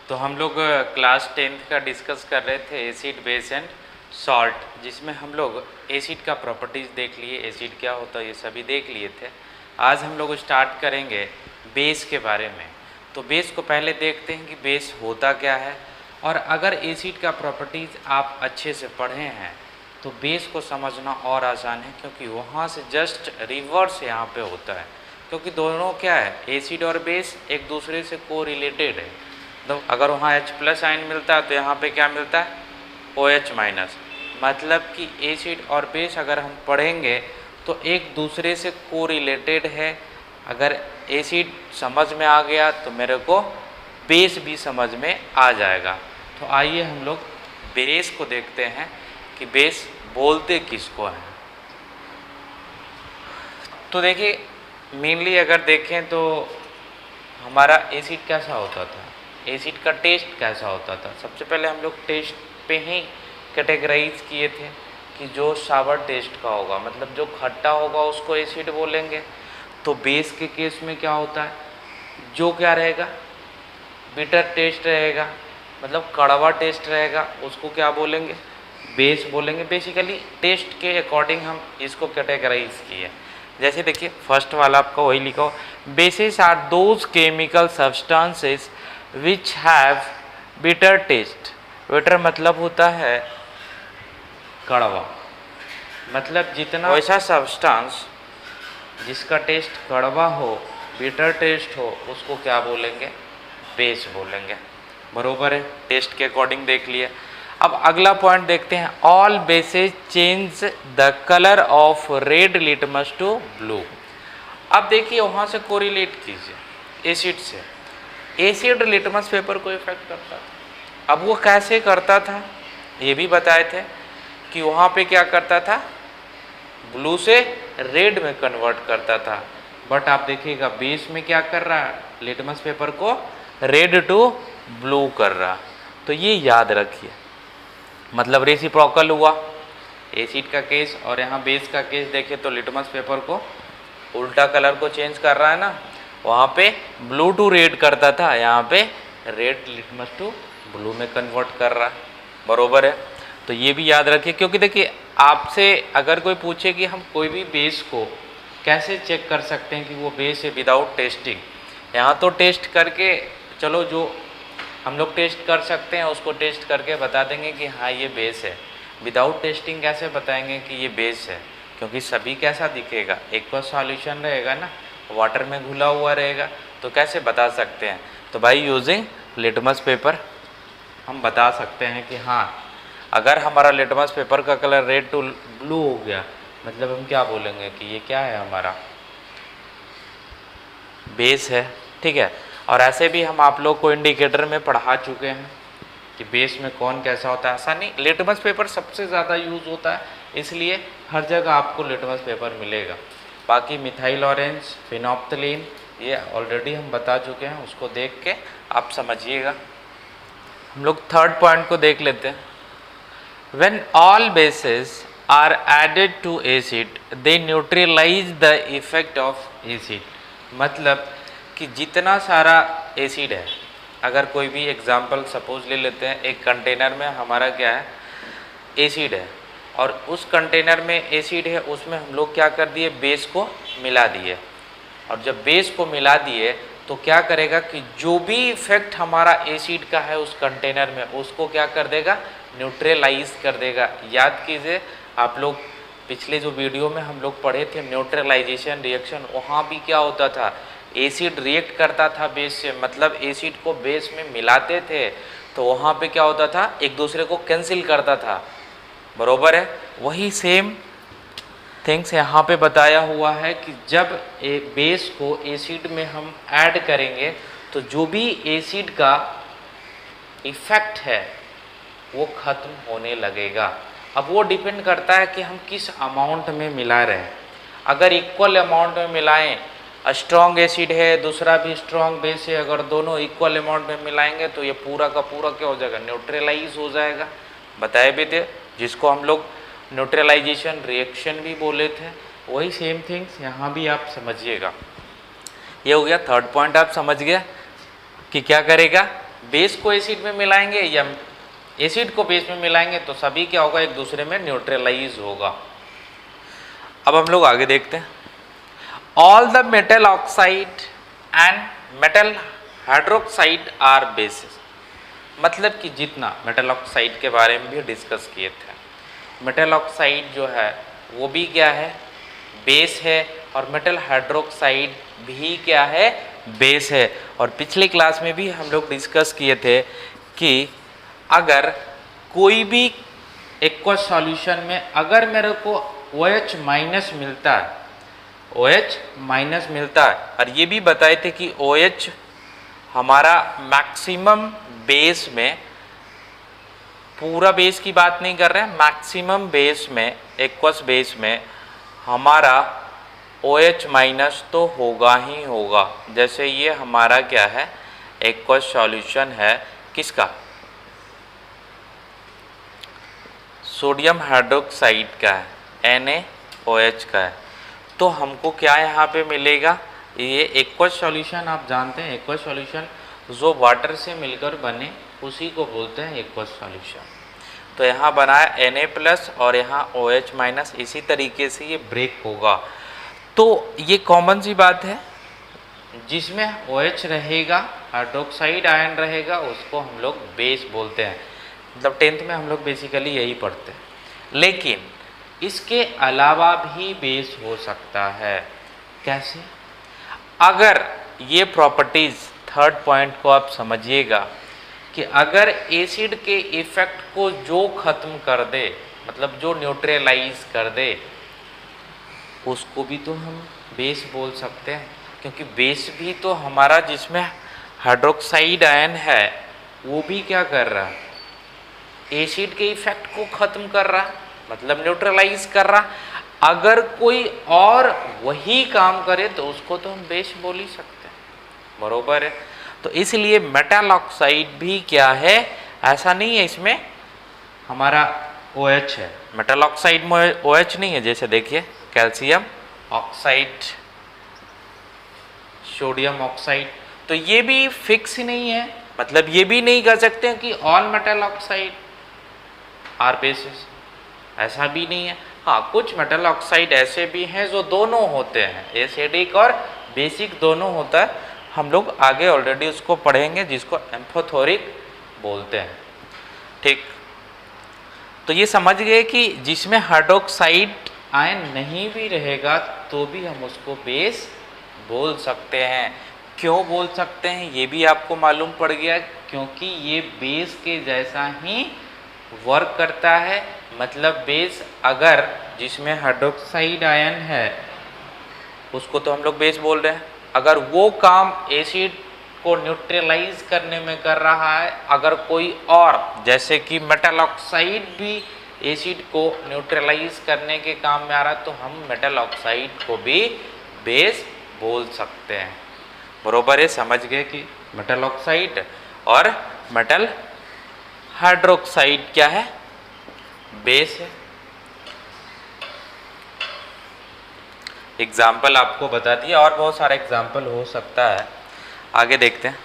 तो हम लोग क्लास 10th का डिस्कस कर रहे थे एसिड बेस एंड सॉल्ट, जिसमें हम लोग एसिड का प्रॉपर्टीज़ देख लिए, एसिड क्या होता है ये सभी देख लिए थे। आज हम लोग स्टार्ट करेंगे बेस के बारे में। तो बेस को पहले देखते हैं कि बेस होता क्या है, और अगर एसिड का प्रॉपर्टीज़ आप अच्छे से पढ़े हैं तो बेस को समझना और आसान है, क्योंकि वहाँ से जस्ट रिवर्स यहाँ पे होता है। क्योंकि दोनों क्या है, एसिड और बेस एक दूसरे से को रिलेटेड है। तो अगर वहाँ H+ आयन मिलता है तो यहाँ पे क्या मिलता है, OH-। मतलब कि एसिड और बेस अगर हम पढ़ेंगे तो एक दूसरे से को रिलेटेड है। अगर एसिड समझ में आ गया तो मेरे को बेस भी समझ में आ जाएगा। तो आइए हम लोग बेस को देखते हैं कि बेस बोलते किसको हैं। तो देखिए, मेनली अगर देखें तो हमारा एसिड कैसा होता था, एसिड का टेस्ट कैसा होता था। सबसे पहले हम लोग टेस्ट पे ही कैटेगराइज किए थे कि जो सावर टेस्ट का होगा, मतलब जो खट्टा होगा उसको एसिड बोलेंगे। तो बेस के केस में क्या होता है, जो क्या रहेगा, बिटर टेस्ट रहेगा, मतलब कड़वा टेस्ट रहेगा, उसको क्या बोलेंगे, बेस बोलेंगे। बेसिकली टेस्ट के अकॉर्डिंग हम इसको कैटेगराइज किए। जैसे देखिए फर्स्ट वाला आपका वही लिखा हो, bases are those chemical substances which have bitter taste. Bitter मतलब होता है कड़वा, मतलब जितना वैसा सब्सटेंस जिसका टेस्ट कड़वा हो, बिटर टेस्ट हो, उसको क्या बोलेंगे, बेस बोलेंगे। बरोबर है, टेस्ट के अकॉर्डिंग देख लिए। अब अगला पॉइंट देखते हैं, all bases change the colour of red litmus to blue. अब देखिए वहाँ से कोरिलेट कीजिए एसिड से। एसिड लिटमस पेपर को इफेक्ट करता था। अब वो कैसे करता था ये भी बताए थे कि वहाँ पे क्या करता था, ब्लू से रेड में कन्वर्ट करता था। बट आप देखिएगा बेस में क्या कर रहा है, लिटमस पेपर को रेड टू ब्लू कर रहा। तो ये याद रखिए, मतलब रेसिप्रोकल हुआ एसिड का केस, और यहाँ बेस का केस देखें तो लिटमस पेपर को उल्टा कलर को चेंज कर रहा है ना। वहाँ पे ब्लू टू रेड करता था, यहाँ पे रेड लिटमस टू ब्लू में कन्वर्ट कर रहा है। बरोबर है, तो ये भी याद रखिए। क्योंकि देखिए आपसे अगर कोई पूछे कि हम कोई भी बेस को कैसे चेक कर सकते हैं कि वो बेस है विदाउट टेस्टिंग, यहाँ तो टेस्ट करके चलो जो हम लोग टेस्ट कर सकते हैं उसको टेस्ट करके बता देंगे कि हाँ ये बेस है। विदाउट टेस्टिंग कैसे बताएंगे कि ये बेस है, क्योंकि सभी कैसा दिखेगा, एक्वस सॉल्यूशन रहेगा ना, वाटर में घुला हुआ रहेगा, तो कैसे बता सकते हैं। तो भाई यूजिंग लिटमस पेपर हम बता सकते हैं कि हाँ अगर हमारा लिटमस पेपर का कलर रेड टू ब्लू हो गया, मतलब हम क्या बोलेंगे कि ये क्या है, हमारा बेस है। ठीक है, और ऐसे भी हम आप लोग को इंडिकेटर में पढ़ा चुके हैं कि बेस में कौन कैसा होता है। ऐसा नहीं, लिटमस पेपर सबसे ज़्यादा यूज़ होता है, इसलिए हर जगह आपको लिटमस पेपर मिलेगा। बाकी मिथाइल ऑरेंज, फिनोप्थलीन ये ऑलरेडी हम बता चुके हैं, उसको देख के आप समझिएगा। हम लोग थर्ड पॉइंट को देख लेते हैं। When all bases are added to acid they neutralise the effect of acid. मतलब कि जितना सारा एसिड है, अगर कोई भी एग्जांपल सपोज ले लेते हैं, एक कंटेनर में हमारा क्या है, एसिड है, और उस कंटेनर में एसिड है, उसमें हम लोग क्या कर दिए, बेस को मिला दिए। और जब बेस को मिला दिए तो क्या करेगा कि जो भी इफेक्ट हमारा एसिड का है उस कंटेनर में, उसको क्या कर देगा, न्यूट्रलाइज कर देगा। याद कीजिए आप लोग पिछले जो वीडियो में हम लोग पढ़े थे न्यूट्रलाइजेशन रिएक्शन, वहाँ भी क्या होता था, एसिड रिएक्ट करता था बेस से, मतलब एसिड को बेस में मिलाते थे, तो वहाँ पे क्या होता था, एक दूसरे को कैंसिल करता था। बरोबर है, वही सेम थिंग्स यहाँ पे बताया हुआ है कि जब बेस को एसिड में हम ऐड करेंगे तो जो भी एसिड का इफेक्ट है वो खत्म होने लगेगा। अब वो डिपेंड करता है कि हम किस अमाउंट में मिला रहे हैं। अगर इक्वल अमाउंट में मिलाएं, स्ट्रॉन्ग एसिड है, दूसरा भी स्ट्रॉन्ग बेस है, अगर दोनों इक्वल अमाउंट में मिलाएंगे तो ये पूरा का पूरा क्या हो जाएगा, न्यूट्रलाइज हो जाएगा। बताए भी थे, जिसको हम लोग न्यूट्रलाइजेशन रिएक्शन भी बोले थे, वही सेम थिंग्स यहाँ भी आप समझिएगा। ये हो गया थर्ड पॉइंट, आप समझ गया कि क्या करेगा, बेस को एसिड में मिलाएंगे या एसिड को बेस में मिलाएंगे तो सभी क्या होगा, एक दूसरे में न्यूट्रलाइज होगा। अब हम लोग आगे देखते हैं। All the metal oxide and metal hydroxide are bases, मतलब कि जितना मेटल ऑक्साइड के बारे में भी डिस्कस किए थे, मेटल ऑक्साइड जो है वो भी क्या है, बेस है, और मेटल हाइड्रोक्साइड भी क्या है, बेस है। और पिछली क्लास में भी हम लोग डिस्कस किए थे कि अगर कोई भी एक्वस सॉल्यूशन में अगर मेरे को OH माइनस मिलता है, OH माइनस मिलता है, और ये भी बताए थे कि OH हमारा मैक्सिमम बेस में, पूरा बेस की बात नहीं कर रहे हैं, मैक्सिमम बेस में, एक्वस बेस में हमारा OH माइनस तो होगा ही होगा। जैसे ये हमारा क्या है, एक्वस सॉल्यूशन है किसका, सोडियम हाइड्रोक्साइड का है, NaOH का है। तो हमको क्या यहाँ पे मिलेगा, ये एक्वस सॉल्यूशन आप जानते हैं, एक्वस सॉल्यूशन जो वाटर से मिलकर बने उसी को बोलते हैं एक्वस सॉल्यूशन। तो यहाँ बना है Na+ और यहाँ OH-, इसी तरीके से ये ब्रेक होगा। तो ये कॉमन सी बात है, जिसमें OH रहेगा, हाइड्रोक्साइड आयन रहेगा, उसको हम लोग बेस बोलते हैं। मतलब 10th में हम लोग बेसिकली यही पढ़ते हैं। लेकिन इसके अलावा भी बेस हो सकता है। कैसे? अगर ये प्रॉपर्टीज़, थर्ड पॉइंट को आप समझिएगा कि अगर एसिड के इफेक्ट को जो ख़त्म कर दे, मतलब जो न्यूट्रलाइज कर दे, उसको भी तो हम बेस बोल सकते हैं। क्योंकि बेस भी तो हमारा जिसमें हाइड्रोक्साइड आयन है वो भी क्या कर रहा है, एसिड के इफेक्ट को ख़त्म कर रहा, मतलब न्यूट्रलाइज कर रहा। अगर कोई और वही काम करे तो उसको तो हम बेस बोल ही सकते हैं, बरोबर है। तो इसलिए मेटल ऑक्साइड भी क्या है, ऐसा नहीं है इसमें हमारा OH है, मेटल ऑक्साइड में OH नहीं है। जैसे देखिए कैल्शियम ऑक्साइड, सोडियम ऑक्साइड, तो ये भी फिक्स नहीं है। मतलब ये भी नहीं कह सकते हैं कि all metal oxide are bases, ऐसा भी नहीं है। हाँ, कुछ मेटल ऑक्साइड ऐसे भी हैं जो दोनों होते हैं, एसिडिक और बेसिक दोनों होता है। हम लोग आगे ऑलरेडी उसको पढ़ेंगे, जिसको एम्फोथोरिक बोलते हैं। ठीक, तो ये समझ गए कि जिसमें हाइड्रोक्साइड आयन नहीं भी रहेगा तो भी हम उसको बेस बोल सकते हैं। क्यों बोल सकते हैं ये भी आपको मालूम पड़ गया, क्योंकि ये बेस के जैसा ही वर्क करता है। मतलब बेस अगर जिसमें हाइड्रोक्साइड आयन है उसको तो हम लोग बेस बोल रहे हैं। अगर वो काम एसिड को न्यूट्रलाइज करने में कर रहा है, अगर कोई और जैसे कि मेटल ऑक्साइड भी एसिड को न्यूट्रलाइज करने के काम में आ रहा है, तो हम मेटल ऑक्साइड को भी बेस बोल सकते हैं। बरोबर है, समझ गए कि मेटल ऑक्साइड और मेटल हाइड्रोक्साइड क्या है, बेस है। एग्जाम्पल आपको बता दिया, और बहुत सारा एग्जाम्पल हो सकता है, आगे देखते हैं।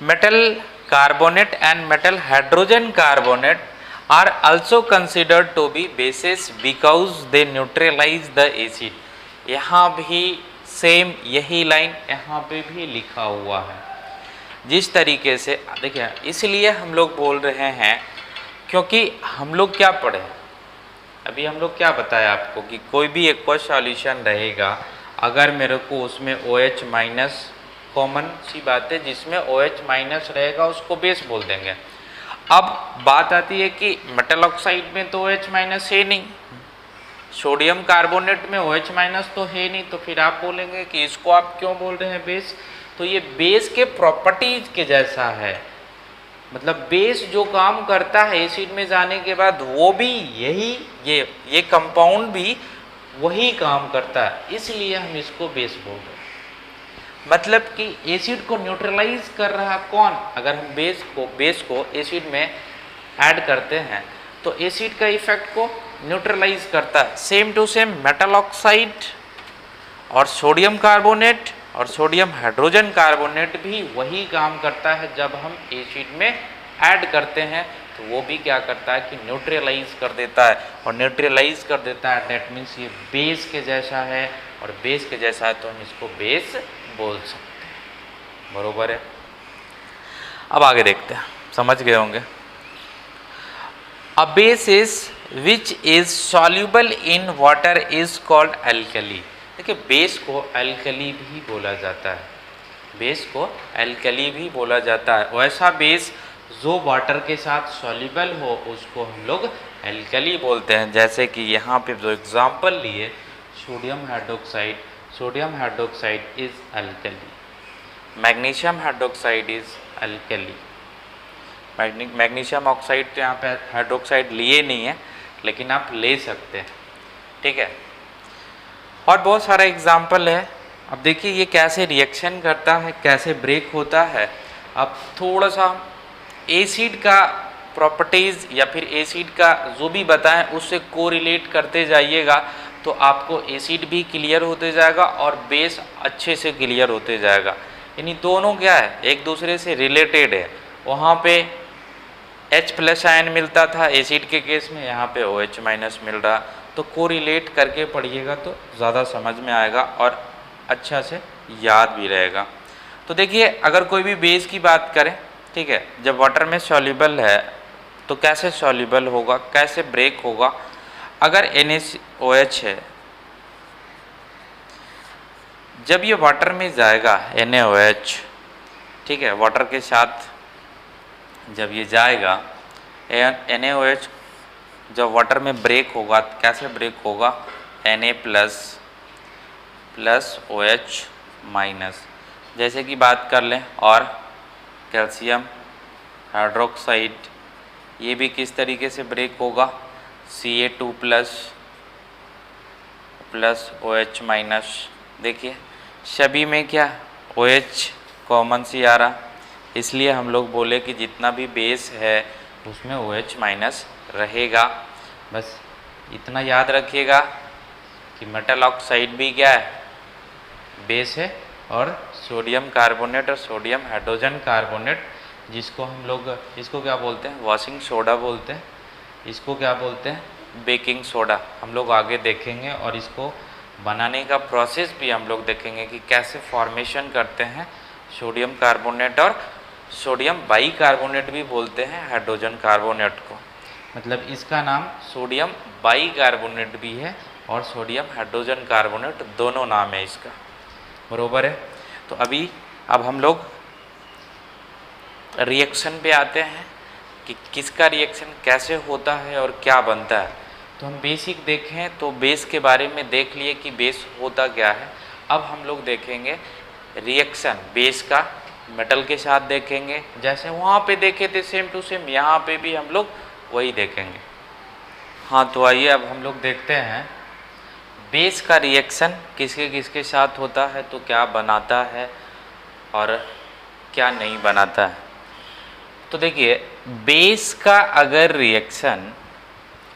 Metal carbonate and metal hydrogen carbonate are also considered to be bases because they neutralise the acid. यहाँ भी सेम यही लाइन यहाँ पे भी लिखा हुआ है। जिस तरीके से देखिए, इसलिए हम लोग बोल रहे हैं क्योंकि हम लोग क्या पढ़े, अभी हम लोग क्या बताया आपको कि कोई भी एक्वस सॉल्यूशन रहेगा, अगर मेरे को उसमें OH- कॉमन सी बात है, जिसमें OH- रहेगा उसको बेस बोल देंगे। अब बात आती है कि मेटल ऑक्साइड में तो OH- है नहीं, सोडियम कार्बोनेट में OH- तो है नहीं, तो फिर आप बोलेंगे कि इसको आप क्यों बोल रहे हैं बेस। तो ये बेस के प्रॉपर्टीज के जैसा है, मतलब बेस जो काम करता है एसिड में जाने के बाद वो भी यही ये कंपाउंड भी वही काम करता है, इसलिए हम इसको बेस बोल रहे हैं। मतलब कि एसिड को न्यूट्रलाइज कर रहा कौन, अगर हम बेस को एसिड में ऐड करते हैं तो एसिड का इफेक्ट को न्यूट्रलाइज करता है। Same to same metal oxide और सोडियम कार्बोनेट और सोडियम हाइड्रोजन कार्बोनेट भी वही काम करता है जब हम एसिड में ऐड करते हैं, तो वो भी क्या करता है कि न्यूट्रलाइज कर देता है, और न्यूट्रलाइज कर देता है दैट मीन्स ये बेस के जैसा है, और बेस के जैसा है तो हम इसको बेस बोल सकते हैं। बरोबर है। अब आगे देखते हैं, समझ गए होंगे। A base is which is soluble in water is called alkali. देखिए बेस को एल्कली भी बोला जाता है, बेस को एल्कली भी बोला जाता है। वैसा बेस जो वाटर के साथ सॉल्यूबल हो उसको हम लोग एल्कली बोलते हैं। जैसे कि यहाँ पे जो एग्जांपल लिए sodium hydroxide, sodium hydroxide is alkali, magnesium hydroxide is alkali. Magnesium oxide तो यहाँ पे हाइड्रोक्साइड लिए नहीं है, लेकिन आप ले सकते हैं, ठीक है। और बहुत सारा एग्जाम्पल है। अब देखिए ये कैसे रिएक्शन करता है, कैसे ब्रेक होता है। अब थोड़ा सा एसिड का प्रॉपर्टीज़ या फिर एसिड का जो भी बताएं उससे कोरिलेट करते जाइएगा, तो आपको एसिड भी क्लियर होते जाएगा और बेस अच्छे से क्लियर होते जाएगा। यानी दोनों क्या है, एक दूसरे से रिलेटेड है। वहाँ पे H+ आयन मिलता था एसिड के केस में, यहाँ पे OH- मिल रहा, तो कोरिलेट करके पढ़िएगा तो ज़्यादा समझ में आएगा और अच्छा से याद भी रहेगा। तो देखिए अगर कोई भी बेस की बात करें, ठीक है, जब वाटर में सॉल्यूबल है तो कैसे सॉल्यूबल होगा, कैसे ब्रेक होगा। अगर NaOH है, जब ये वाटर में जाएगा NaOH, ठीक है, वाटर के साथ जब ये जाएगा NaOH, जब वाटर में ब्रेक होगा तो कैसे ब्रेक होगा, Na प्लस OH-। जैसे कि बात कर लें, और कैल्शियम हाइड्रोक्साइड, ये भी किस तरीके से ब्रेक होगा, Ca2 प्लस OH-। देखिए सभी में क्या OH कॉमन सी आ रहा, इसलिए हम लोग बोले कि जितना भी बेस है उसमें OH- रहेगा। बस इतना याद रखिएगा कि मेटल ऑक्साइड भी क्या है, बेस है, और सोडियम कार्बोनेट और सोडियम हाइड्रोजन कार्बोनेट, जिसको हम लोग इसको क्या बोलते हैं, वॉशिंग सोडा बोलते हैं, इसको क्या बोलते हैं, बेकिंग सोडा। हम लोग आगे देखेंगे और इसको बनाने का प्रोसेस भी हम लोग देखेंगे कि कैसे फॉर्मेशन करते हैं सोडियम कार्बोनेट, और सोडियम बाइकार्बोनेट भी बोलते हैं हाइड्रोजन कार्बोनेट को। मतलब इसका नाम सोडियम बाइकार्बोनेट भी है और सोडियम हाइड्रोजन कार्बोनेट, दोनों नाम है इसका। बरोबर है। तो अब हम लोग रिएक्शन पे आते हैं कि किसका रिएक्शन कैसे होता है और क्या बनता है। तो हम बेसिक देखें तो बेस के बारे में देख लिए कि बेस होता क्या है। अब हम लोग देखेंगे रिएक्शन बेस का मेटल के साथ देखेंगे, जैसे वहाँ पे देखे थे सेम टू सेम, यहाँ पे भी हम लोग वही देखेंगे। हाँ तो आइए अब हम लोग देखते हैं बेस का रिएक्शन किसके किसके साथ होता है, तो क्या बनाता है और क्या नहीं बनाता है। तो देखिए बेस का अगर रिएक्शन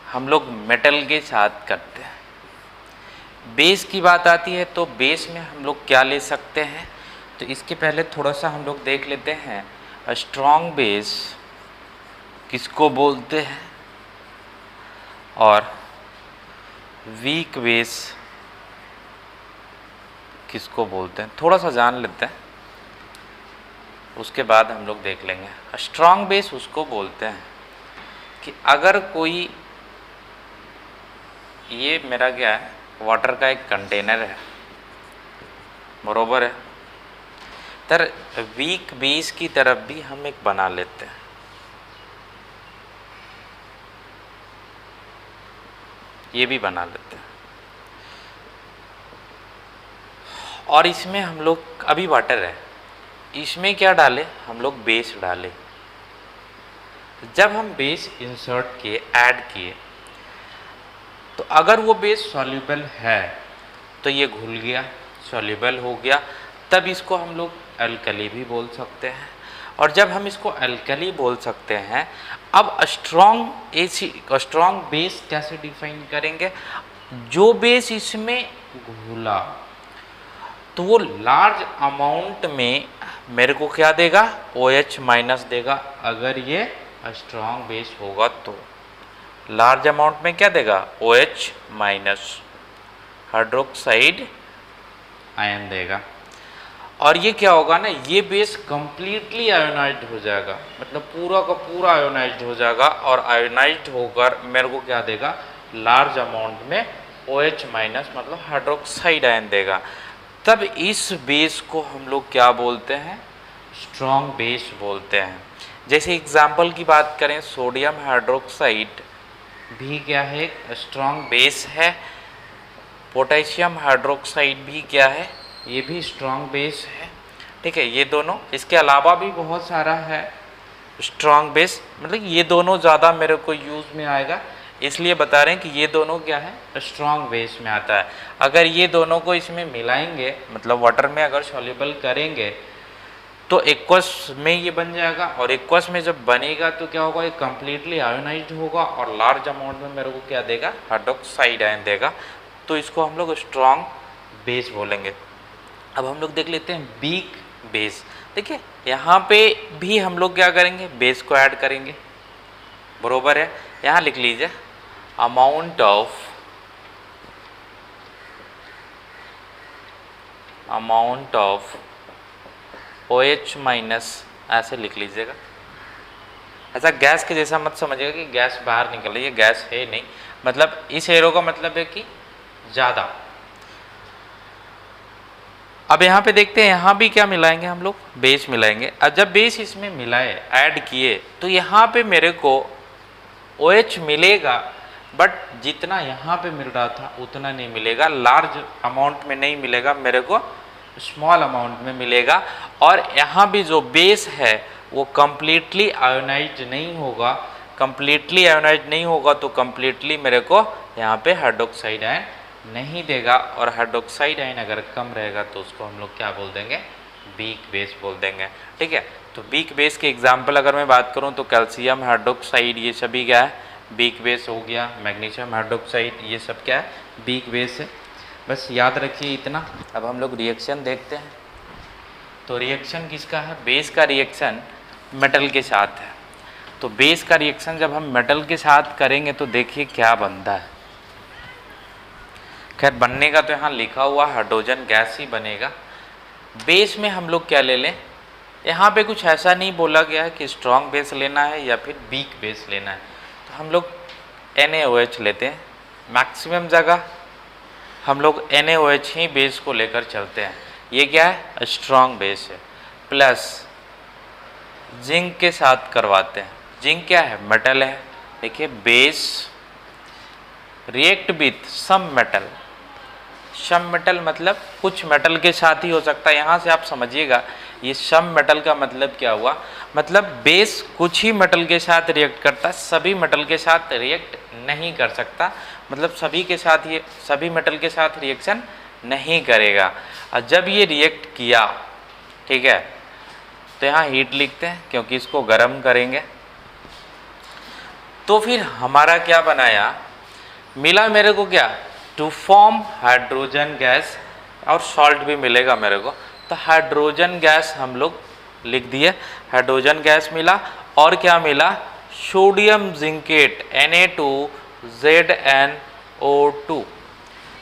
हम लोग मेटल के साथ करते हैं, बेस की बात आती है तो बेस में हम लोग क्या ले सकते हैं। तो इसके पहले थोड़ा सा हम लोग देख लेते हैं स्ट्रॉन्ग बेस किसको बोलते हैं और वीक बेस किसको बोलते हैं, थोड़ा सा जान लेते हैं, उसके बाद हम लोग देख लेंगे। स्ट्रॉन्ग बेस उसको बोलते हैं कि अगर कोई, ये मेरा क्या है, वाटर का एक कंटेनर है, बरोबर है, तर वीक बेस की तरफ भी हम एक बना लेते हैं। ये भी बना लेते हैं और इसमें हम लोग अभी वाटर है, इसमें क्या डाले हम लोग, बेस डाले। जब हम बेस इंसर्ट किए, ऐड किए, तो अगर वो बेस सॉल्यूबल है तो ये घुल गया, सॉल्यूबल हो गया, तब इसको हम लोग अल्कली भी बोल सकते हैं। और जब हम इसको अल्कली बोल सकते हैं, अब स्ट्रॉन्ग बेस कैसे डिफाइन करेंगे, जो बेस इसमें घुला। तो वो लार्ज अमाउंट में मेरे को क्या देगा, OH माइनस देगा। अगर ये स्ट्रॉन्ग बेस होगा तो लार्ज अमाउंट में क्या देगा, OH माइनस हाइड्रोक्साइड आयन देगा। और ये क्या होगा ना, ये बेस कंप्लीटली आयोनाइज्ड हो जाएगा, मतलब पूरा का पूरा आयोनाइज्ड हो जाएगा। और आयोनाइज्ड होकर मेरे को क्या देगा, लार्ज अमाउंट में OH माइनस मतलब हाइड्रोक्साइड आयन देगा। तब इस बेस को हम लोग क्या बोलते हैं, स्ट्रॉन्ग बेस बोलते हैं। जैसे एग्जाम्पल की बात करें, सोडियम हाइड्रोक्साइड भी क्या है, एक स्ट्रॉन्ग बेस है। पोटेशियम हाइड्रोक्साइड भी क्या है, ये भी स्ट्रॉन्ग बेस है। ठीक है, ये दोनों, इसके अलावा भी बहुत सारा है स्ट्रॉन्ग बेस, मतलब ये दोनों ज़्यादा मेरे को यूज़ में आएगा, इसलिए बता रहे हैं कि ये दोनों क्या है, स्ट्रॉन्ग बेस में आता है। अगर ये दोनों को इसमें मिलाएंगे, मतलब वाटर में अगर सॉल्युबल करेंगे तो एक्वस में ये बन जाएगा। और एक्वस में जब बनेगा तो क्या होगा, ये कम्प्लीटली आयोनाइज्ड होगा और लार्ज अमाउंट में मेरे को क्या देगा, हाइड्रोक्साइड आयन देगा। तो इसको हम लोग स्ट्रॉन्ग बेस बोलेंगे। अब हम लोग देख लेते हैं वीक बेस। देखिए यहाँ पे भी हम लोग क्या करेंगे, बेस को ऐड करेंगे, बरोबर है। यहाँ लिख लीजिए अमाउंट ऑफ OH माइनस, ऐसे लिख लीजिएगा। ऐसा गैस के जैसा मत समझिएगा कि गैस बाहर निकल रही है, गैस है नहीं, मतलब इस एरो का मतलब है कि ज़्यादा। अब यहाँ पे देखते हैं, यहाँ भी क्या मिलाएंगे हम लोग, बेस मिलाएंगे। अब जब बेस इसमें मिलाए, ऐड किए, तो यहाँ पे मेरे को OH मिलेगा, बट जितना यहाँ पे मिल रहा था उतना नहीं मिलेगा, लार्ज अमाउंट में नहीं मिलेगा, मेरे को स्मॉल अमाउंट में मिलेगा। और यहाँ भी जो बेस है वो कम्प्लीटली आयोनाइज्ड नहीं होगा। कम्प्लीटली आयोनाइज्ड नहीं होगा तो कम्प्लीटली मेरे को यहाँ पे हाइड्रोक्साइड आयन नहीं देगा। और हाइड्रोक्साइड आयन अगर कम रहेगा तो उसको हम लोग क्या बोल देंगे, वीक बेस बोल देंगे। ठीक है, तो वीक बेस के एग्जांपल अगर मैं बात करूं तो कैल्शियम हाइड्रोक्साइड, ये सभी क्या है, वीक बेस हो गया। मैग्नीशियम हाइड्रोक्साइड, ये सब क्या है, वीक बेस है। बस याद रखिए इतना। अब हम लोग रिएक्शन देखते हैं। तो रिएक्शन किसका है, बेस का रिएक्शन मेटल के साथ है। तो बेस का रिएक्शन जब हम मेटल के साथ करेंगे तो देखिए क्या बनता है। खैर बनने का तो यहाँ लिखा हुआ हाइड्रोजन गैस ही बनेगा। बेस में हम लोग क्या ले लें, यहाँ पे कुछ ऐसा नहीं बोला गया है कि स्ट्रॉन्ग बेस लेना है या फिर वीक बेस लेना है। तो हम लोग NaOH लेते हैं। मैक्सिमम जगह हम लोग NaOH ही बेस को लेकर चलते हैं। ये क्या है, स्ट्रॉन्ग बेस है। प्लस जिंक के साथ करवाते हैं। जिंक क्या है, मेटल है। देखिए base react with some metal. Some metal मतलब कुछ मेटल के साथ ही हो सकता है। यहाँ से आप समझिएगा ये सम मेटल का मतलब क्या हुआ, मतलब बेस कुछ ही मेटल के साथ रिएक्ट करता है, सभी मेटल के साथ रिएक्ट नहीं कर सकता। मतलब सभी के साथ, ये सभी मेटल के साथ रिएक्शन नहीं करेगा। और जब ये रिएक्ट किया, ठीक है, तो यहाँ हीट लिखते हैं क्योंकि इसको गर्म करेंगे। तो फिर हमारा क्या बनाया, मिला मेरे को क्या, टू फॉर्म हाइड्रोजन गैस, और सॉल्ट भी मिलेगा मेरे को। तो हाइड्रोजन गैस हम लोग लिख दिए, हाइड्रोजन गैस मिला। और क्या मिला, सोडियम जिंकेट Na2ZnO2,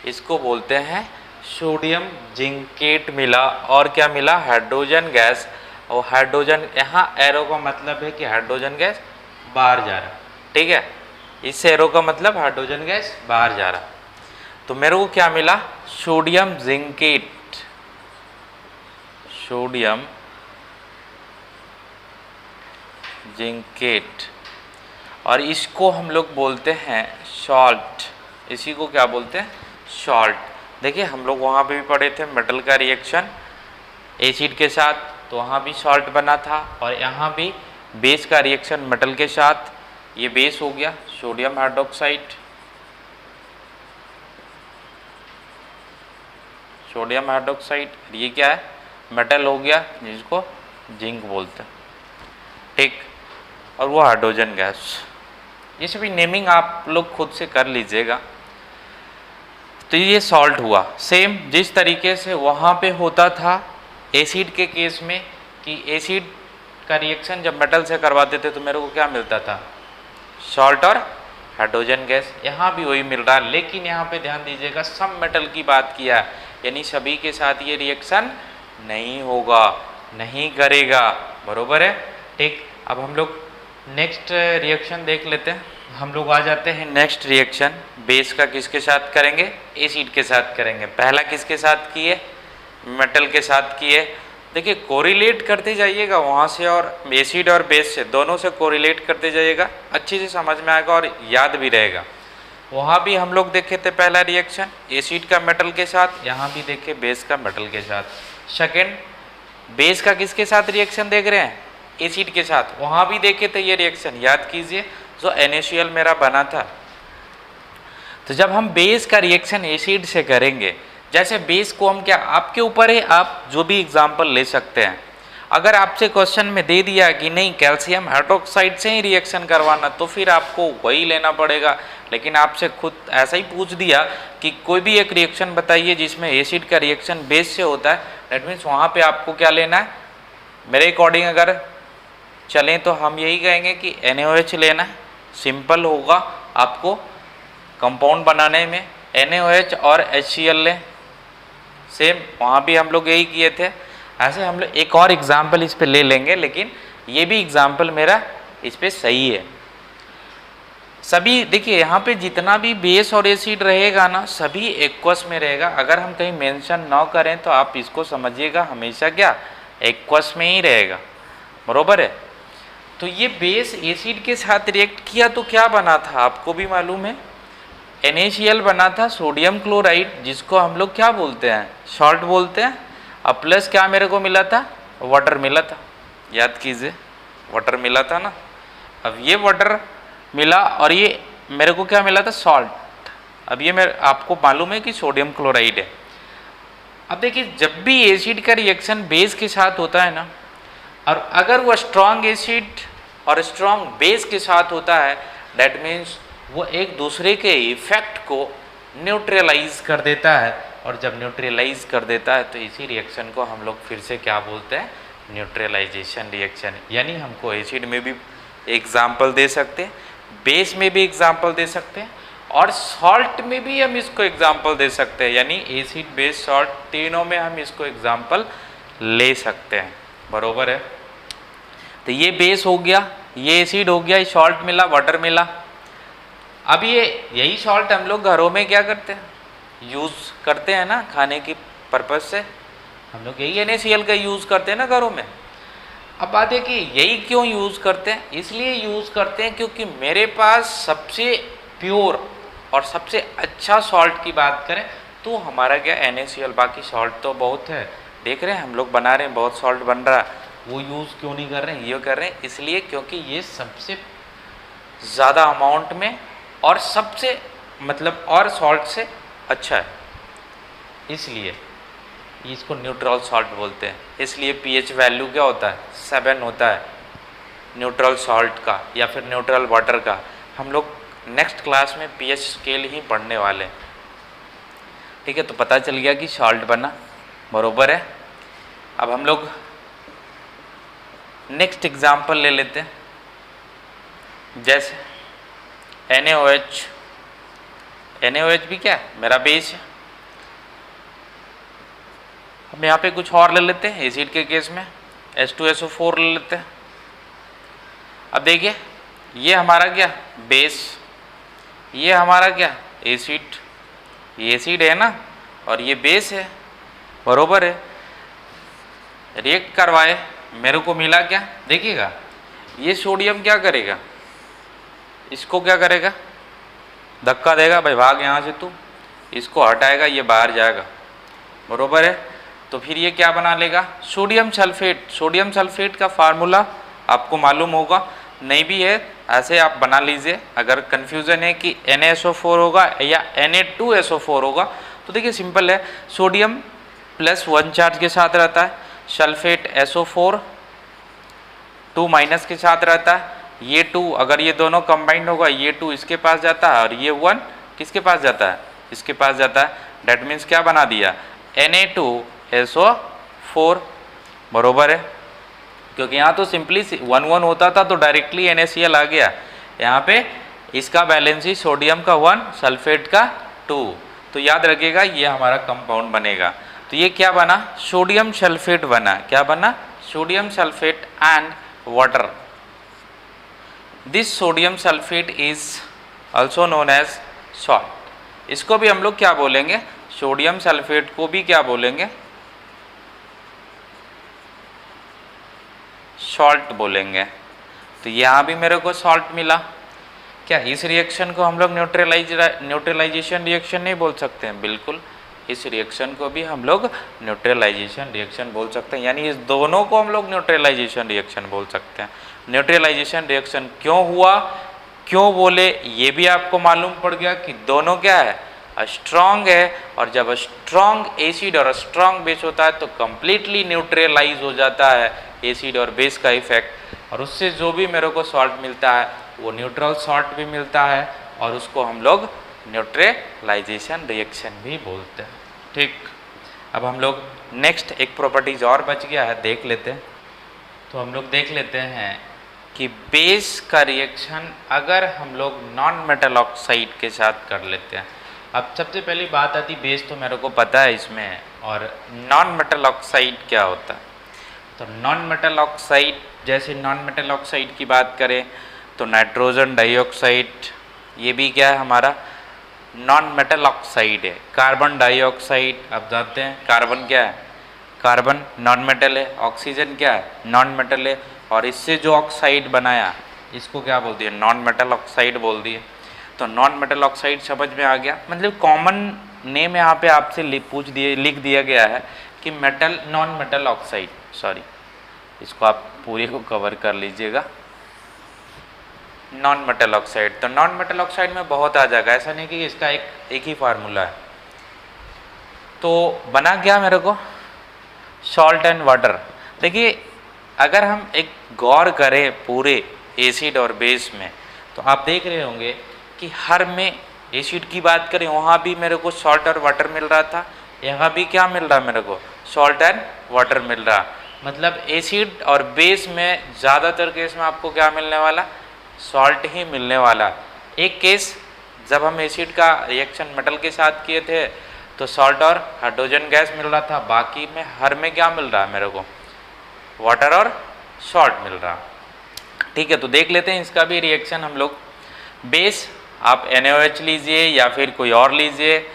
इसको बोलते हैं सोडियम जिंकेट मिला। और क्या मिला, हाइड्रोजन गैस। और हाइड्रोजन, यहाँ एरो का मतलब है कि हाइड्रोजन गैस बाहर जा रहा, ठीक है, इस एरो का मतलब हाइड्रोजन गैस बाहर जा रहा। तो मेरे को क्या मिला, सोडियम जिंकेट, सोडियम जिंकेट। और इसको हम लोग बोलते हैं सॉल्ट। इसी को क्या बोलते हैं, सॉल्ट। देखिए हम लोग वहाँ पे भी पढ़े थे मेटल का रिएक्शन एसिड के साथ, तो वहाँ भी सॉल्ट बना था। और यहाँ भी बेस का रिएक्शन मेटल के साथ, ये बेस हो गया सोडियम हाइड्रोक्साइड, सोडियम हाइड्रोक्साइड। ये क्या है, मेटल हो गया जिसको जिंक बोलते हैं, ठीक। और वो हाइड्रोजन गैस। ये सभी नेमिंग आप लोग खुद से कर लीजिएगा। तो ये सॉल्ट हुआ। सेम जिस तरीके से वहाँ पे होता था एसिड के केस में कि एसिड का रिएक्शन जब मेटल से करवाते थे तो मेरे को क्या मिलता था, सॉल्ट और हाइड्रोजन गैस। यहाँ भी वही मिल रहा है, लेकिन यहाँ पे ध्यान दीजिएगा सब मेटल की बात किया, यानी सभी के साथ ये रिएक्शन नहीं होगा, नहीं करेगा, बरोबर है। ठीक, अब हम लोग नेक्स्ट रिएक्शन देख लेते हैं। हम लोग आ जाते हैं नेक्स्ट रिएक्शन, बेस का किसके साथ करेंगे, एसिड के साथ करेंगे। पहला किसके साथ किए, मेटल के साथ किए। देखिए कोरिलेट करते जाइएगा वहाँ से, और एसिड और बेस से दोनों से कोरिलेट करते जाइएगा, अच्छे से समझ में आएगा और याद भी रहेगा। वहाँ भी हम लोग देखे थे पहला रिएक्शन एसिड का मेटल के साथ, यहाँ भी देखे बेस का मेटल के साथ। सेकेंड बेस का किसके साथ रिएक्शन देख रहे हैं, एसिड के साथ, वहाँ भी देखे थे ये रिएक्शन, याद कीजिए जो NaCl मेरा बना था। तो जब हम बेस का रिएक्शन एसिड से करेंगे, जैसे बेस को हम क्या, आपके ऊपर है, आप जो भी एग्जाम्पल ले सकते हैं। अगर आपसे क्वेश्चन में दे दिया कि नहीं कैल्शियम हाइड्रोक्साइड से ही रिएक्शन करवाना, तो फिर आपको वही लेना पड़ेगा। लेकिन आपसे खुद ऐसा ही पूछ दिया कि कोई भी एक रिएक्शन बताइए जिसमें एसिड का रिएक्शन बेस से होता है, दैट मीन्स वहाँ पे आपको क्या लेना है। मेरे अकॉर्डिंग अगर चलें तो हम यही कहेंगे कि NaOH लेना है, सिंपल होगा आपको कंपाउंड बनाने में। NaOH और HCl लें, सेम वहाँ भी हम लोग यही किए थे। ऐसे हम लोग एक और एग्जाम्पल इस पे ले लेंगे, लेकिन ये भी एग्जाम्पल मेरा इस पे सही है। सभी देखिए यहाँ पे जितना भी बेस और एसिड रहेगा ना, सभी एक्वस में रहेगा। अगर हम कहीं मेंशन ना करें तो आप इसको समझिएगा हमेशा क्या, एक्वस में ही रहेगा, बरोबर है। तो ये बेस एसिड के साथ रिएक्ट किया तो क्या बना था, आपको भी मालूम है, NaCl बना था, सोडियम क्लोराइड, जिसको हम लोग क्या बोलते हैं, सॉल्ट बोलते हैं। अब प्लस क्या मेरे को मिला था, वाटर मिला था, याद कीजिए वाटर मिला था ना। अब ये वाटर मिला और ये मेरे को क्या मिला था, सॉल्ट। अब ये मेरे आपको मालूम है कि सोडियम क्लोराइड है। अब देखिए जब भी एसिड का रिएक्शन बेस के साथ होता है ना, और अगर वो स्ट्रॉन्ग एसिड और स्ट्रॉन्ग बेस के साथ होता है, दैट मीन्स वो एक दूसरे के इफेक्ट को न्यूट्रलाइज कर देता है। और जब न्यूट्रलाइज कर देता है तो इसी रिएक्शन को हम लोग फिर से क्या बोलते हैं, न्यूट्रलाइजेशन रिएक्शन। यानी हमको एसिड में भी एग्जाम्पल दे सकते हैं, बेस में भी एग्जाम्पल दे सकते हैं, और सॉल्ट में भी हम इसको एग्जाम्पल दे सकते हैं। यानी एसिड बेस सॉल्ट तीनों में हम इसको एग्जाम्पल ले सकते हैं, बरोबर है। तो ये बेस हो गया, ये एसिड हो गया, ये सॉल्ट मिला, वाटर मिला। अब ये यही सॉल्ट हम लोग घरों में क्या करते हैं, यूज़ करते हैं ना, खाने की पर्पज़ से हम लोग यही NaCl का यूज़ करते हैं ना घरों में। अब बात है कि यही क्यों यूज़ करते हैं, इसलिए यूज़ करते हैं क्योंकि मेरे पास सबसे प्योर और सबसे अच्छा सॉल्ट की बात करें तो हमारा क्या NaCl, बाकी सॉल्ट तो बहुत है, देख रहे हैं हम लोग बना रहे हैं, बहुत सॉल्ट बन रहा है, वो यूज़ क्यों नहीं कर रहे हैं, ये कर रहे हैं इसलिए क्योंकि ये सबसे ज़्यादा अमाउंट में और सबसे मतलब और सॉल्ट से अच्छा है, इसलिए इसको न्यूट्रल सॉल्ट बोलते हैं। इसलिए pH वैल्यू क्या होता है, 7 होता है न्यूट्रल सॉल्ट का या फिर न्यूट्रल वाटर का। हम लोग नेक्स्ट क्लास में pH स्केल ही पढ़ने वाले हैं, ठीक है। तो पता चल गया कि सॉल्ट बना, बरोबर है। अब हम लोग नेक्स्ट एग्जाम्पल ले लेते हैं, जैसे NaOH भी क्या है, मेरा बेस है। हम यहाँ पे कुछ और ले लेते हैं, एसिड के केस में H2SO4 ले लेते हैं। अब देखिए ये हमारा क्या बेस, ये हमारा क्या एसिड, ये एसिड है ना और ये बेस है, बरोबर है। रिएक्ट करवाए, मेरे को मिला क्या, देखिएगा ये सोडियम क्या करेगा, इसको क्या करेगा, धक्का देगा, भाई भाग यहाँ से तू, इसको हटाएगा, ये बाहर जाएगा, बरोबर है। तो फिर ये क्या बना लेगा, सोडियम सल्फेट। सोडियम सल्फेट का फार्मूला आपको मालूम होगा, नहीं भी है ऐसे आप बना लीजिए। अगर कन्फ्यूज़न है कि NaSO4 होगा या Na2SO4 होगा, तो देखिए सिंपल है, सोडियम +1 चार्ज के साथ रहता है, सल्फेट SO4 2- के साथ रहता है। ये 2 अगर ये दोनों कंबाइंड होगा, ये 2 इसके पास जाता है और ये 1 किसके पास जाता है, इसके पास जाता है, डेट मीन्स क्या बना दिया, Na2SO4, बरोबर है, क्योंकि यहाँ तो सिंपली 1 1 होता था तो डायरेक्टली NaCl आ गया, यहाँ पे इसका बैलेंस ही सोडियम का 1 सल्फेट का 2, तो याद रखिएगा ये हमारा कंपाउंड बनेगा। तो ये क्या बना, सोडियम सल्फेट बना, क्या बना, sodium sulphate and water. This sodium sulphate is also known as salt. इसको भी हम लोग क्या बोलेंगे, सोडियम सल्फेट को भी क्या बोलेंगे, सॉल्ट बोलेंगे। तो यहाँ भी मेरे को सॉल्ट मिला। क्या इस रिएक्शन को हम लोग न्यूट्रलाइजेशन रिएक्शन नहीं बोल सकते हैं, बिल्कुल इस रिएक्शन को भी हम लोग न्यूट्रलाइजेशन रिएक्शन बोल सकते हैं, यानी इस दोनों को हम लोग न्यूट्रलाइजेशन रिएक्शन बोल सकते हैं। न्यूट्रलाइजेशन रिएक्शन क्यों हुआ, क्यों बोले, ये भी आपको मालूम पड़ गया कि दोनों क्या है, स्ट्रॉन्ग है, और जब स्ट्रॉन्ग एसिड और स्ट्रॉन्ग बेस होता है तो कंप्लीटली न्यूट्रलाइज हो जाता है एसिड और बेस का इफेक्ट, और उससे जो भी मेरे को सॉल्ट मिलता है वो न्यूट्रल सॉल्ट भी मिलता है, और उसको हम लोग न्यूट्रलाइजेशन रिएक्शन भी बोलते हैं। ठीक, अब हम लोग नेक्स्ट एक प्रॉपर्टीज और बच गया है, देख लेते हैं। तो हम लोग देख लेते हैं कि बेस का रिएक्शन अगर हम लोग नॉन मेटल ऑक्साइड के साथ कर लेते हैं। अब सबसे पहली बात आती बेस तो मेरे को पता है इसमें, और नॉन मेटल ऑक्साइड क्या होता है। तो नॉन मेटल ऑक्साइड, जैसे नॉन मेटल ऑक्साइड की बात करें तो नाइट्रोजन डाइऑक्साइड, ये भी क्या है हमारा नॉन मेटल ऑक्साइड है। कार्बन डाइऑक्साइड, आप जानते हैं कार्बन क्या है, कार्बन नॉन मेटल है, ऑक्सीजन क्या है, नॉन मेटल है, और इससे जो ऑक्साइड बनाया इसको क्या बोल दिया, नॉन मेटल ऑक्साइड बोल दिए। तो नॉन मेटल ऑक्साइड समझ में आ गया, मतलब कॉमन नेम यहाँ पे आपसे लिख दिया गया है कि metal, non metal oxide, sorry इसको आप पूरे को कवर कर लीजिएगा, नॉन मेटल ऑक्साइड। तो नॉन मेटल ऑक्साइड में बहुत आ जाएगा, ऐसा नहीं कि इसका एक ही फार्मूला है। तो बना क्या मेरे को, सॉल्ट एंड वाटर। देखिए अगर हम एक गौर करें पूरे एसिड और बेस में, तो आप देख रहे होंगे कि हर में एसिड की बात करें वहाँ भी मेरे को सॉल्ट और वाटर मिल रहा था, यहाँ भी क्या मिल रहा मेरे को, सॉल्ट एंड वाटर मिल रहा। मतलब एसिड और बेस में ज़्यादातर केस में आपको क्या मिलने वाला, सॉल्ट ही मिलने वाला। एक केस जब हम एसिड का रिएक्शन मेटल के साथ किए थे तो सॉल्ट और हाइड्रोजन गैस मिल रहा था, बाकी में हर में क्या मिल रहा है मेरे को, वाटर और सॉल्ट मिल रहा। ठीक है, तो देख लेते हैं इसका भी रिएक्शन हम लोग। बेस आप NaOH लीजिए या फिर कोई और लीजिए,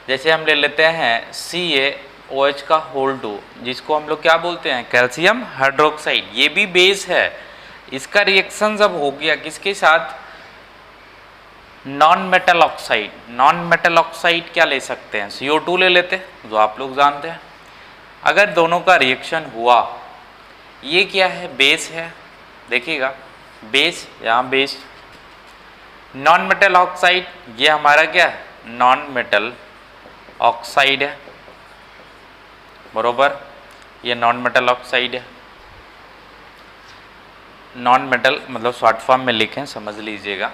जैसे हम ले लेते हैं CaOH का होल 2, जिसको हम लोग क्या बोलते हैं, कैल्शियम हाइड्रोक्साइड, ये भी बेस है। इसका रिएक्शन जब हो गया किसके साथ, non metal oxide. Non metal oxide क्या ले सकते हैं, CO2 ले लेते हैं, जो आप लोग जानते हैं। अगर दोनों का रिएक्शन हुआ, ये क्या है, बेस है, देखिएगा बेस, यहाँ बेस, नॉन मेटल ऑक्साइड, ये हमारा क्या है, नॉन मेटल ऑक्साइड है, बरोबर, ये नॉन मेटल ऑक्साइड है। नॉन मेटल मतलब शॉर्ट फॉर्म में लिखें, समझ लीजिएगा।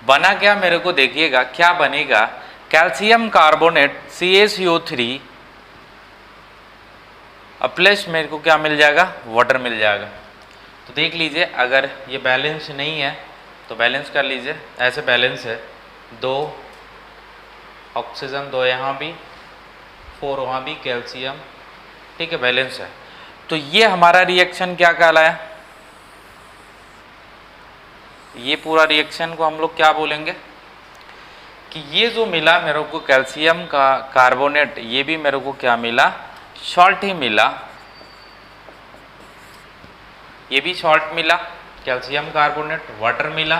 बना क्या मेरे को, देखिएगा क्या बनेगा, कैल्शियम कार्बोनेट CaCO3 प्लस मेरे को क्या मिल जाएगा, वाटर मिल जाएगा। तो देख लीजिए अगर ये बैलेंस नहीं है तो बैलेंस कर लीजिए, ऐसे बैलेंस है, 2 ऑक्सीजन, 2 यहाँ भी, 4 वहाँ भी, कैल्शियम, ठीक है, बैलेंस है। तो ये हमारा रिएक्शन क्या कहलाया, ये पूरा रिएक्शन को हम लोग क्या बोलेंगे कि ये जो मिला मेरे को कैल्शियम का कार्बोनेट, ये भी मेरे को क्या मिला, सॉल्ट ही मिला, ये भी सॉल्ट मिला, कैल्शियम कार्बोनेट, वाटर मिला,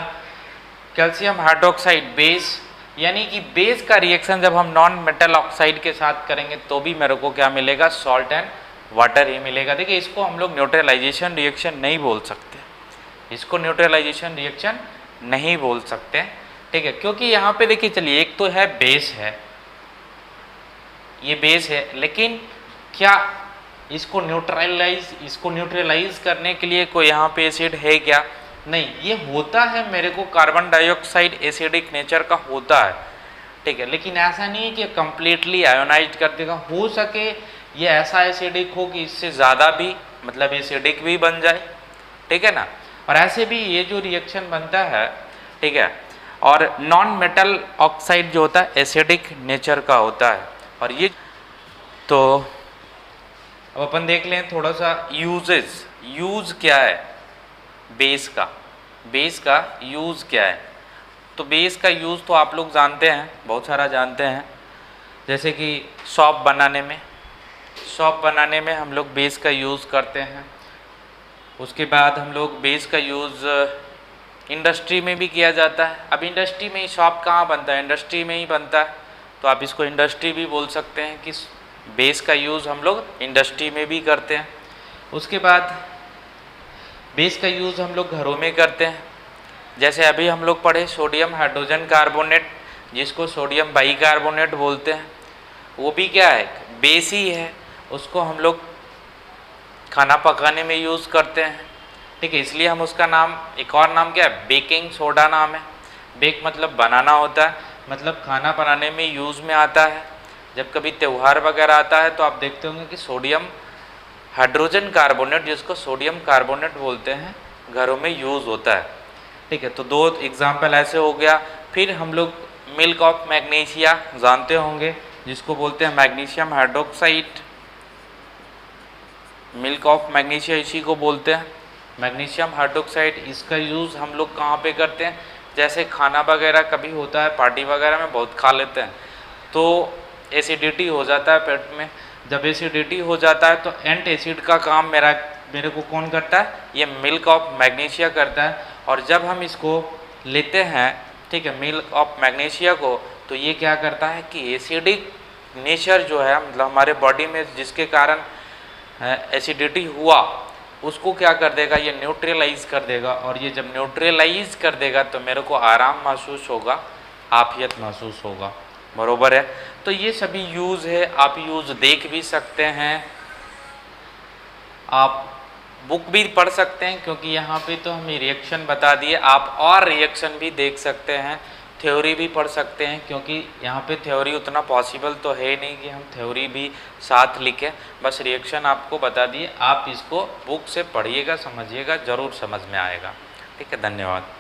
कैल्शियम हाइड्रोक्साइड बेस, यानी कि बेस का रिएक्शन जब हम नॉन मेटल ऑक्साइड के साथ करेंगे तो भी मेरे को क्या मिलेगा, सॉल्ट एंड वाटर ही मिलेगा। देखिए इसको हम लोग न्यूट्रलाइजेशन रिएक्शन नहीं बोल सकते, इसको न्यूट्रलाइजेशन रिएक्शन नहीं बोल सकते, ठीक है, क्योंकि यहाँ पे देखिए चलिए, एक तो है बेस है, ये बेस है, लेकिन क्या इसको न्यूट्रलाइज करने के लिए कोई यहाँ पे एसिड है क्या, नहीं, ये होता है मेरे को कार्बन डाइऑक्साइड एसिडिक नेचर का होता है, ठीक है, लेकिन ऐसा नहीं है कि कंप्लीटली आयोनाइज कर देगा। हो सके ये ऐसा एसिडिक हो कि इससे ज़्यादा भी मतलब एसिडिक भी बन जाए, ठीक है ना। और ऐसे भी ये जो रिएक्शन बनता है, ठीक है, और नॉन मेटल ऑक्साइड जो होता है एसिडिक नेचर का होता है। और ये तो अब अपन देख लें थोड़ा सा यूजेस, यूज क्या है बेस का, बेस का यूज क्या है। तो बेस का यूज़ तो आप लोग जानते हैं, बहुत सारा जानते हैं, जैसे कि सॉप बनाने में, सॉप बनाने में हम लोग बेस का यूज़ करते हैं। उसके बाद हम लोग बेस का यूज़ इंडस्ट्री में भी किया जाता है। अब इंडस्ट्री में ही सॉप कहाँ बनता है, इंडस्ट्री में ही बनता है, तो आप इसको इंडस्ट्री भी बोल सकते हैं कि बेस का यूज़ हम लोग इंडस्ट्री में भी करते हैं। उसके बाद बेस का यूज़ हम लोग घरों में करते हैं, जैसे अभी हम लोग पढ़े सोडियम हाइड्रोजन कार्बोनेट, जिसको सोडियम बाइकार्बोनेट बोलते हैं, वो भी क्या है, बेस ही है। उसको हम लोग खाना पकाने में यूज़ करते हैं, ठीक है, इसलिए हम उसका नाम, एक और नाम क्या है, बेकिंग सोडा नाम है। बेक मतलब बनाना होता है, मतलब खाना बनाने में यूज़ में आता है। जब कभी त्यौहार वगैरह आता है तो आप देखते होंगे कि सोडियम हाइड्रोजन कार्बोनेट, जिसको सोडियम कार्बोनेट बोलते हैं, घरों में यूज़ होता है, ठीक है। तो दो एग्जाम्पल ऐसे हो गया। फिर हम लोग मिल्क ऑफ मैग्नीशिया जानते होंगे, जिसको बोलते हैं magnesium hydroxide, milk of magnesia इसी को बोलते हैं, मैग्नीशियम हाइड्रोक्साइड। इसका यूज़ हम लोग कहाँ पे करते हैं, जैसे खाना वगैरह कभी होता है, पार्टी वगैरह में बहुत खा लेते हैं तो एसिडिटी हो जाता है पेट में। जब एसिडिटी हो जाता है तो एंट एसिड का काम मेरे को कौन करता है, ये मिल्क ऑफ मैग्नीशिया करता है। और जब हम इसको लेते हैं, ठीक है, मिल्क ऑफ मैग्नीशिया को, तो ये क्या करता है कि एसिडिक नेचर जो है, मतलब हमारे बॉडी में जिसके कारण एसिडिटी हुआ, उसको क्या कर देगा, ये न्यूट्रलाइज कर देगा। और ये जब न्यूट्रलाइज कर देगा तो मेरे को आराम महसूस होगा, आफियत महसूस होगा, बरोबर है। तो ये सभी यूज़ है, आप यूज़ देख भी सकते हैं, आप बुक भी पढ़ सकते हैं, क्योंकि यहाँ पे तो हमें रिएक्शन बता दिए, आप और रिएक्शन भी देख सकते हैं, थ्योरी भी पढ़ सकते हैं, क्योंकि यहाँ पे थ्योरी उतना पॉसिबल तो है नहीं कि हम थ्योरी भी साथ लिखें, बस रिएक्शन आपको बता दिए। आप इसको बुक से पढ़िएगा, समझिएगा, ज़रूर समझ में आएगा, ठीक है। धन्यवाद।